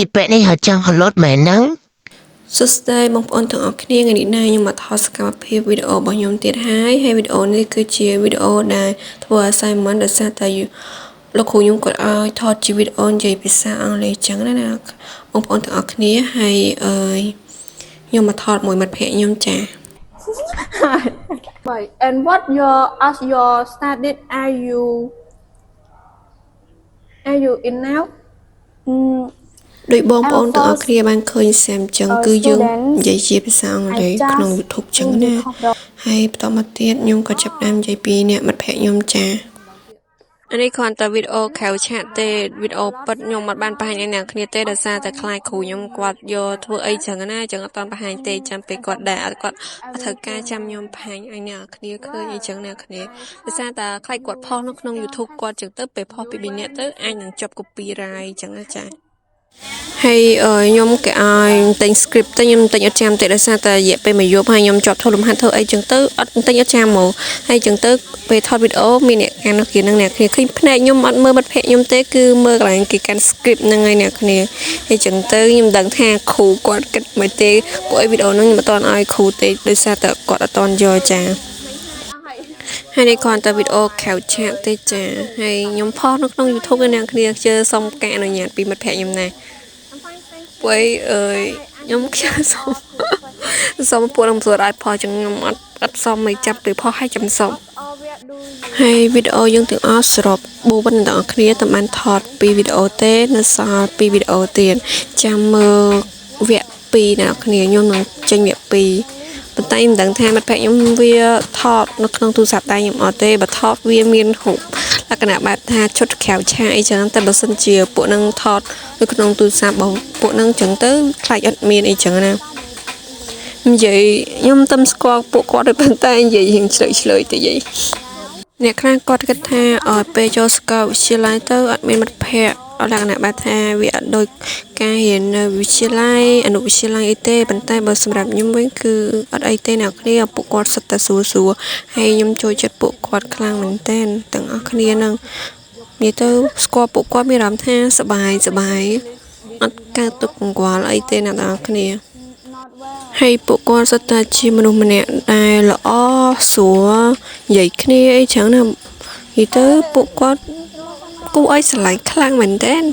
យីប៉ែនេះហៅចាំងហឡូតមែនហ្នឹងសួស្តីបងប្អូនទាំងអស់គ្នាថ្ងៃនេះណាខ្ញុំមកថតសកម្មភាពវីដេអូរបស់ខ្ញុំទៀតហើយវីដេអូនេះគឺជាវីដេអូដែលធ្វើ assignment ដោយសារតែលោកគ្រូខ្ញុំគាត់ឲ្យថតជាវីដេអូនិយាយភាសាអង់គ្លេសចឹងណាបងប្អូនទាំងអស់គ្នាហើយខ្ញុំមកថតមួយមិត្តភ័ក្តិខ្ញុំចា៎ And what your studied are you in now? ដោយបងប្អូនទាំងអស់គ្នាបានឃើញសាមចឹងគឺយើងនិយាយជាភាសាអង់គ្លេសក្នុង YouTube ចឹងណាហើយបន្តមកទៀតខ្ញុំក៏ចាប់ផ្ដើមនិយាយពីអ្នកមិត្តភ័ក្តិខ្ញុំចា៎អានេះគ្រាន់តែវីដេអូក្រៅឆាកទេវីដេអូពិតខ្ញុំមិនបានបង្ហាញឲ្យអ្នកគ្នាទេដោយសារតែខ្លាចគ្រូខ្ញុំគាត់យកធ្វើអីចឹងណាចឹងអត់តាន់បង្ហាញទេចាំពេលគាត់ដែរគាត់អត់ត្រូវការចាំខ្ញុំបង្ហាញឲ្យអ្នកគ្នាឃើញអីចឹងអ្នកគ្នាដោយសារតែខ្លាចគាត់ផុសនៅក្នុង YouTube គាត់ចឹងទៅពេលផុសពី2នាក់ទៅអាចនឹងជាប់ copyright ចឹងណាចា៎ហើយខ្ញុំគេឲ្យតែង script ទៅខ្ញុំតែងអត់ចាំទេដោយសារតែរយៈពេលមួយយប់ហើយខ្ញុំជាប់ធ្វើលំហាត់ធ្វើអីចឹងទៅអត់តែងអត់ចាំមកហើយចឹងទៅពេលថតវីដេអូមានអ្នកកាន់នៅkiaនឹងអ្នកគ្នាឃើញភ្នែកខ្ញុំអត់មើលមិត្តភ័ក្តិខ្ញុំទេគឺមើលកន្លែងគេកាន់ script ហ្នឹងហើយអ្នកគ្នាហើយចឹងទៅខ្ញុំដឹងថាគ្រូគាត់គិតមិនទេពួកអីវីដេអូហ្នឹងខ្ញុំអត់តន់ឲ្យគ្រូទេដោយសារតែគាត់អត់តន់យកចាហើយនេះគ្រាន់តែវីដេអូខៅឆាកទេចាហើយខ្ញុំផុសនៅក្នុង YouTube អ្នកគ្នាជឿសុំការអនុញ្ញាតពីមិត្តភ័ក្តិខ្ញុំណាពួកខ្ញុំខ្ជិលសុំពួកនឹងសួរឲ្យផុសចឹងខ្ញុំអត់សុំឲ្យចាប់ទៅផុសឲ្យចាំសុំហើយវីដេអូយើងទាំងអស់សរុប4ទាំងអស់គ្នាតែបានថតពីវីដេអូទេនៅសល់ពីវីដេអូទៀតចាំមើលវគ្គ2អ្នកគ្នាខ្ញុំនឹងចេញវគ្គ2ប៉ុន្តែមិនដឹងថាមិត្តភ័ក្តិខ្ញុំវាថតនៅក្នុងទូរស័ព្ទដៃខ្ញុំអត់ទេបើថតវាមានរូបលក្ខណៈបែបថាឈុតក្រៅឆាកអីចឹងតែបើសិនជាពួកនឹងថតនៅក្នុងទូរស័ព្ទរបស់ពួកនឹងចឹងទៅខ្លាចអត់មានអីចឹងណានិយាយខ្ញុំតែស្គាល់ពួកគាត់ទៅប៉ុន្តែនិយាយរៀងឆ្លើយទៅយាយអ្នកខ្លះគាត់គិតថាពេលចូលសាកលវិទ្យាល័យទៅអត់មានមិត្តភ័ក្តិលក្ខណៈបែបថាវាអត់ដូចការរៀននៅវិទ្យាល័យអនុវិទ្យាល័យអីទេប៉ុន្តែបើសម្រាប់ខ្ញុំវិញគឺអត់អីទេអ្នកគ្នាពួកគាត់សិតតែសួរហើយខ្ញុំចូលចិត្តពួកគាត់ខ្លាំងមែនទែនទាំងអស់គ្នានឹងនិយាយទៅស្គាល់ពួកគាត់មានអារម្មណ៍ថាសប្បាយអត់កើតទុកកង្វល់អីទេអ្នកទាំងអស់គ្នាហើយពួកគាត់សិតតែជាមនុស្សម្នាក់ដែលល្អស្រួលនិយាយគ្នាអីចឹងណានិយាយទៅពួកគាត់គួរឲ្យស្រឡាញ់ខ្លាំងមែនទែន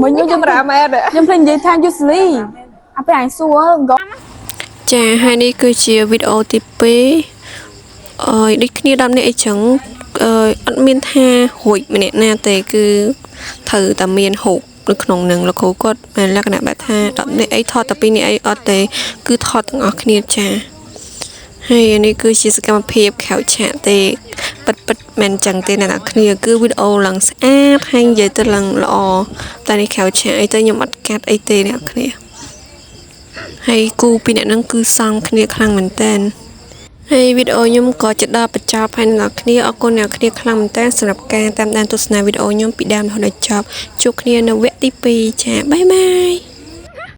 មិញខ្ញុំរ៉ាមែនខ្ញុំភ្លេចនិយាយថា usually អាពេលអញសួរចាហើយនេះគឺជាវីដេអូទី2ដូចគ្នា10នាក់អីចឹងអត់មានថារួចម្នាក់ណាទេគឺត្រូវតែមានហូបនៅក្នុងនឹងលោកគ្រូគាត់មានលក្ខណៈបែបថា10នាក់អីថតតែ2នាក់អីអត់ទេគឺថតទាំងអស់គ្នាចាហើយនេះគឺជាសកម្មភាពខៅឆាកទេពិតមែនចឹងទេអ្នកនរគ្នាគឺវីដេអូឡើងស្អាតហើយនិយាយទៅឡើងល្អតែនេះខៅឆាកអីទៅខ្ញុំអត់កាត់អីទេអ្នកគ្នាហើយគូពីអ្នកហ្នឹងគឺសំគ្នាខ្លាំងមែនតើហើយវីដេអូខ្ញុំក៏ជិតដល់បញ្ចប់ហើយអ្នកគ្នាអរគុណអ្នកគ្នាខ្លាំងមែនតើសម្រាប់ការតាមដានទស្សនាវីដេអូខ្ញុំពីដើមរហូតដល់ចប់ជួបគ្នានៅវគ្គទី2ចាបាយបាយ